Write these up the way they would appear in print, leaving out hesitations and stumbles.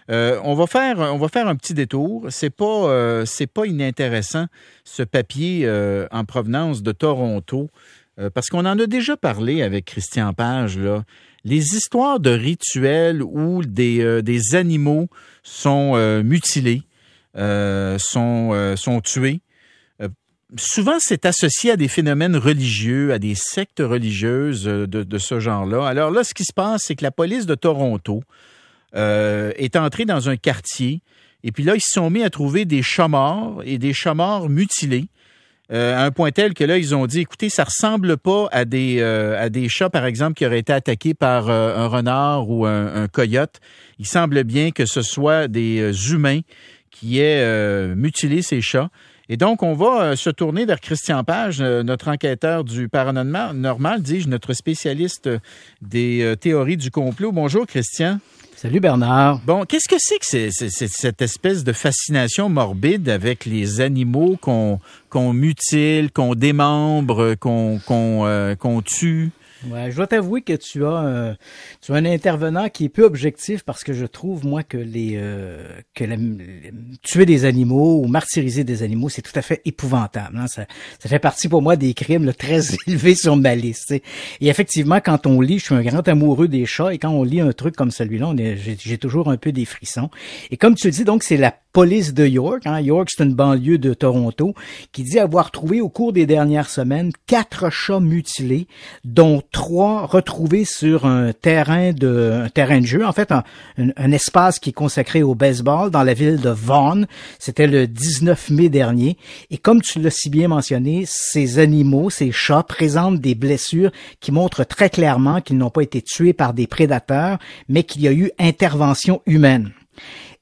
On va faire un petit détour. C'est pas inintéressant, ce papier en provenance de Toronto, parce qu'on en a déjà parlé avec Christian Page, là. Les histoires de rituels où des animaux sont mutilés, sont tués. Souvent, c'est associé à des phénomènes religieux, à des sectes religieuses de ce genre-là. Alors là, ce qui se passe, c'est que la police de Toronto est entrée dans un quartier et puis là, ils se sont mis à trouver des chats morts et des chats morts mutilés à un point tel que là, ils ont dit, écoutez, ça ressemble pas à des chats, par exemple, qui auraient été attaqués par un renard ou un coyote. Il semble bien que ce soit des humains qui aient mutilé ces chats. Et donc, on va se tourner vers Christian Page, notre enquêteur du paranormal, dis-je, notre spécialiste des théories du complot. Bonjour, Christian. Salut, Bernard. Bon, qu'est-ce que c'est que c'est cette espèce de fascination morbide avec les animaux qu'on mutile, qu'on démembre, qu'on tue? Ouais, je dois t'avouer que tu as un intervenant qui est peu objectif parce que je trouve, moi, que tuer des animaux ou martyriser des animaux, c'est tout à fait épouvantable. Hein? Ça fait partie pour moi des crimes là, très élevés sur ma liste. T'sais. Et effectivement, quand on lit, je suis un grand amoureux des chats et quand on lit un truc comme celui-là, j'ai toujours un peu des frissons. Et comme tu le dis, donc, c'est la police de York, hein, York c'est une banlieue de Toronto, qui dit avoir trouvé au cours des dernières semaines 4 chats mutilés, dont 3 retrouvés sur un terrain de jeu, en fait un espace qui est consacré au baseball dans la ville de Vaughan. C'était le 19 mai dernier. Et comme tu l'as si bien mentionné, ces animaux, ces chats présentent des blessures qui montrent très clairement qu'ils n'ont pas été tués par des prédateurs, mais qu'il y a eu intervention humaine.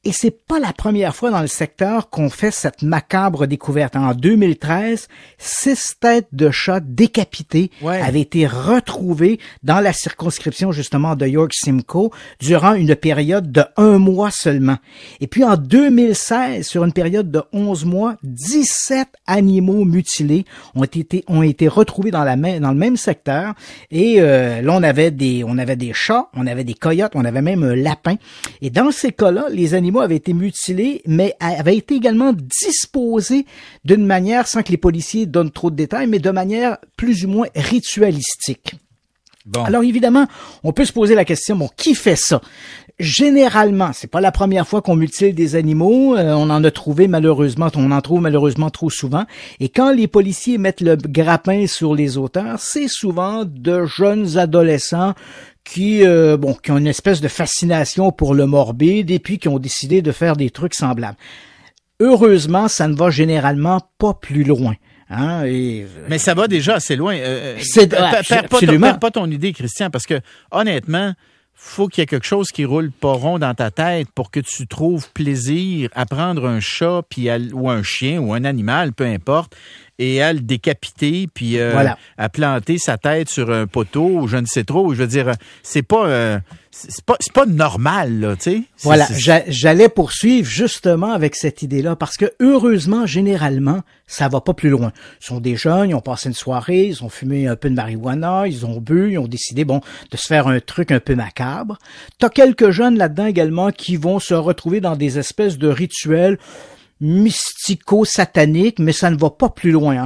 Et c'est pas la première fois dans le secteur qu'on fait cette macabre découverte. En 2013, 6 têtes de chats décapitées avaient été retrouvées dans la circonscription justement de York-Simcoe durant une période de 1 mois seulement. Et puis en 2016, sur une période de 11 mois, 17 animaux mutilés ont été retrouvés dans le même secteur. Et là, on avait des chats, on avait des coyotes, on avait même un lapin. Et dans ces cas-là, les animaux avaient été mutilés, mais avaient été également disposés d'une manière, sans que les policiers donnent trop de détails, mais de manière plus ou moins ritualistique. Bon. Alors évidemment, on peut se poser la question, bon, qui fait ça? Généralement, c'est pas la première fois qu'on mutile des animaux, on en trouve malheureusement trop souvent. Et quand les policiers mettent le grappin sur les auteurs, c'est souvent de jeunes adolescents qui ont une espèce de fascination pour le morbide et puis qui ont décidé de faire des trucs semblables. Heureusement, ça ne va généralement pas plus loin. Hein, mais ça va déjà assez loin. Perds pas ton idée, Christian, parce que honnêtement, faut qu'il y ait quelque chose qui roule pas rond dans ta tête pour que tu trouves plaisir à prendre un chat ou un chien ou un animal, peu importe, et à le décapiter, puis à planter sa tête sur un poteau ou je ne sais trop. Je veux dire, c'est pas normal, là, tu sais. Voilà, j'allais poursuivre justement avec cette idée-là parce que heureusement, généralement, ça va pas plus loin. Ils sont des jeunes, ils ont passé une soirée, ils ont fumé un peu de marijuana, ils ont bu, ils ont décidé, de se faire un truc un peu macabre. T'as quelques jeunes là-dedans également qui vont se retrouver dans des espèces de rituels mystico-satanique, mais ça ne va pas plus loin. Hein.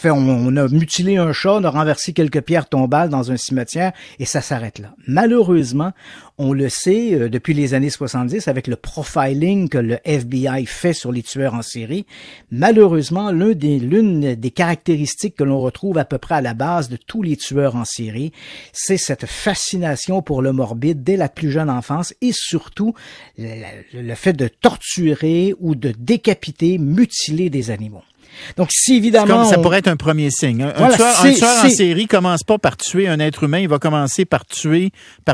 On a mutilé un chat, on a renversé quelques pierres tombales dans un cimetière et ça s'arrête là. Malheureusement, on le sait depuis les années 70 avec le profiling que le FBI fait sur les tueurs en série. Malheureusement, l'une des caractéristiques que l'on retrouve à peu près à la base de tous les tueurs en série, c'est cette fascination pour le morbide dès la plus jeune enfance et surtout le fait de torturer ou de décapiter, mutiler des animaux. Donc, si évidemment... Ça pourrait être un premier signe. Un tueur en série commence pas par tuer un être humain, il va commencer par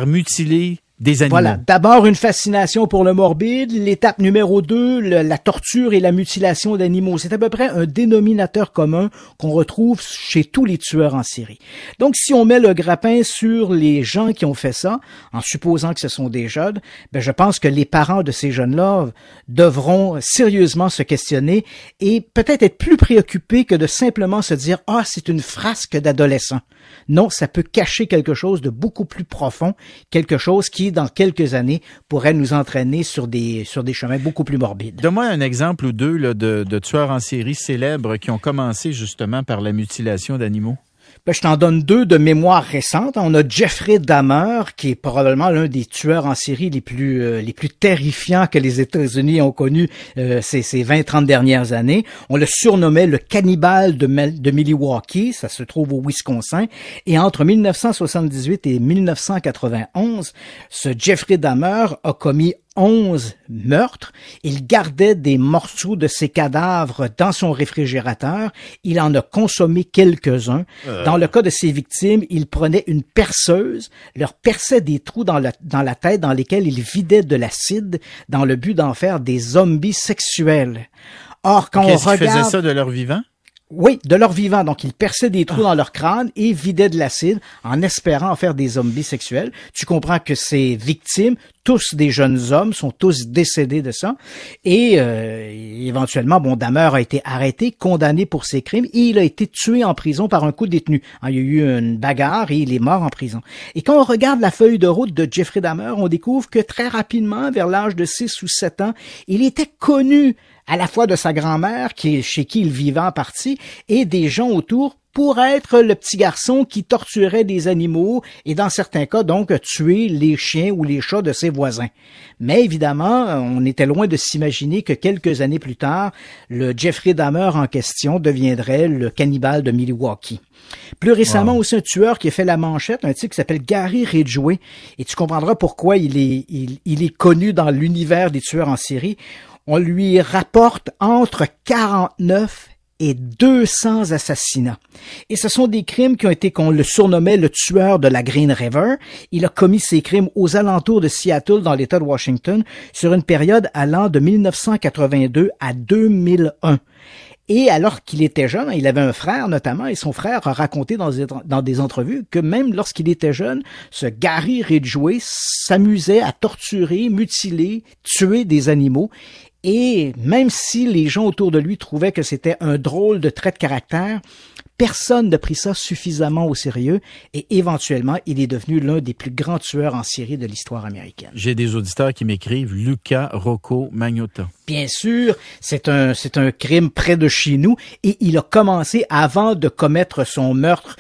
mutiler des animaux. Voilà. D'abord, une fascination pour le morbide. L'étape numéro 2, la torture et la mutilation d'animaux. C'est à peu près un dénominateur commun qu'on retrouve chez tous les tueurs en série. Donc, si on met le grappin sur les gens qui ont fait ça, en supposant que ce sont des jeunes, je pense que les parents de ces jeunes-là devront sérieusement se questionner et peut-être être plus préoccupés que de simplement se dire « Ah, c'est une frasque d'adolescents ». Non, ça peut cacher quelque chose de beaucoup plus profond, quelque chose qui qui, dans quelques années, pourrait nous entraîner sur des chemins beaucoup plus morbides. Donne-moi un exemple ou deux là, de tueurs en série célèbres qui ont commencé justement par la mutilation d'animaux. Ben, je t'en donne deux de mémoire récente. On a Jeffrey Dahmer, qui est probablement l'un des tueurs en série les plus terrifiants que les États-Unis ont connus ces 20-30 dernières années. On le surnommait le cannibale de Milwaukee, ça se trouve au Wisconsin. Et entre 1978 et 1991, ce Jeffrey Dahmer a commis 11 meurtres. Il gardait des morceaux de ses cadavres dans son réfrigérateur. Il en a consommé quelques-uns. Dans le cas de ses victimes, il prenait une perceuse, leur perçait des trous dans la tête dans lesquels il vidait de l'acide dans le but d'en faire des zombies sexuels. Or, quand on regarde... Ils faisaient ça de leur vivant? Oui, de leur vivant. Donc, ils perçaient des trous dans leur crâne et vidaient de l'acide en espérant en faire des zombies sexuels. Tu comprends que ces victimes, tous des jeunes hommes, sont tous décédés de ça. Et éventuellement, Dahmer a été arrêté, condamné pour ses crimes et il a été tué en prison par un co-détenu. Il y a eu une bagarre et il est mort en prison. Et quand on regarde la feuille de route de Jeffrey Dahmer, on découvre que très rapidement, vers l'âge de 6 ou 7 ans, il était connu à la fois de sa grand-mère, chez qui il vivait en partie, et des gens autour pour être le petit garçon qui torturait des animaux et dans certains cas donc tuer les chiens ou les chats de ses voisins. Mais évidemment, on était loin de s'imaginer que quelques années plus tard, le Jeffrey Dahmer en question deviendrait le cannibale de Milwaukee. Plus récemment aussi un tueur qui a fait la manchette, un type qui s'appelle Gary Ridgway, et tu comprendras pourquoi il est connu dans l'univers des tueurs en série. On lui rapporte entre 49 et 200 assassinats. Et ce sont des crimes qu'on le surnommait le tueur de la Green River. Il a commis ces crimes aux alentours de Seattle, dans l'État de Washington, sur une période allant de 1982 à 2001. Et alors qu'il était jeune, il avait un frère notamment, et son frère a raconté dans des entrevues que même lorsqu'il était jeune, ce Gary Ridgway s'amusait à torturer, mutiler, tuer des animaux. Et même si les gens autour de lui trouvaient que c'était un drôle de trait de caractère, personne ne prit ça suffisamment au sérieux et éventuellement, il est devenu l'un des plus grands tueurs en série de l'histoire américaine. J'ai des auditeurs qui m'écrivent Luca Rocco Magnotta. Bien sûr, c'est un crime près de chez nous et il a commencé avant de commettre son meurtre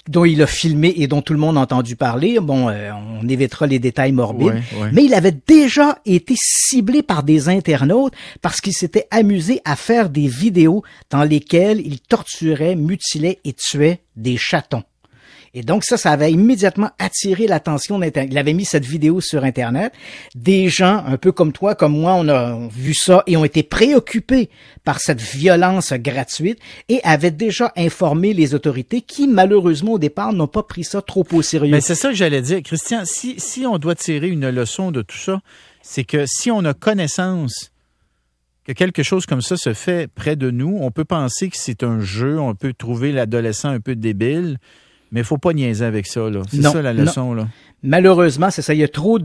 dont il a filmé et dont tout le monde a entendu parler. On évitera les détails morbides. Ouais. Mais il avait déjà été ciblé par des internautes parce qu'il s'était amusé à faire des vidéos dans lesquelles il torturait, mutilait et tuait des chatons. Et donc ça avait immédiatement attiré l'attention d'Internet. Il avait mis cette vidéo sur Internet. Des gens, un peu comme toi, comme moi, on a vu ça et ont été préoccupés par cette violence gratuite et avaient déjà informé les autorités qui, malheureusement, au départ, n'ont pas pris ça trop au sérieux. Mais c'est ça que j'allais dire. Christian, si on doit tirer une leçon de tout ça, c'est que si on a connaissance que quelque chose comme ça se fait près de nous, on peut penser que c'est un jeu, on peut trouver l'adolescent un peu débile, mais il faut pas niaiser avec ça, là. C'est ça la leçon, là. Malheureusement, c'est ça. Il y a trop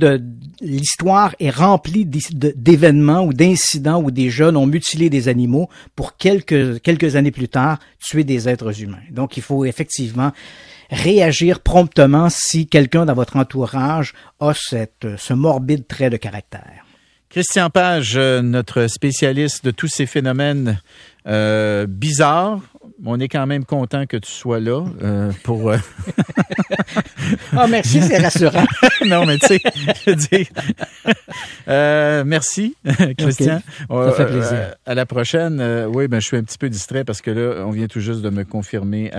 l'histoire est remplie d'événements ou d'incidents où des jeunes ont mutilé des animaux pour quelques années plus tard tuer des êtres humains. Donc, il faut effectivement réagir promptement si quelqu'un dans votre entourage a ce morbide trait de caractère. Christian Page, notre spécialiste de tous ces phénomènes bizarres. On est quand même content que tu sois là pour... Ah, merci, c'est rassurant. Non, mais tu sais, je veux dire... merci, Christian. Okay. Ça fait plaisir. À la prochaine. Oui, je suis un petit peu distrait parce que là, on vient tout juste de me confirmer...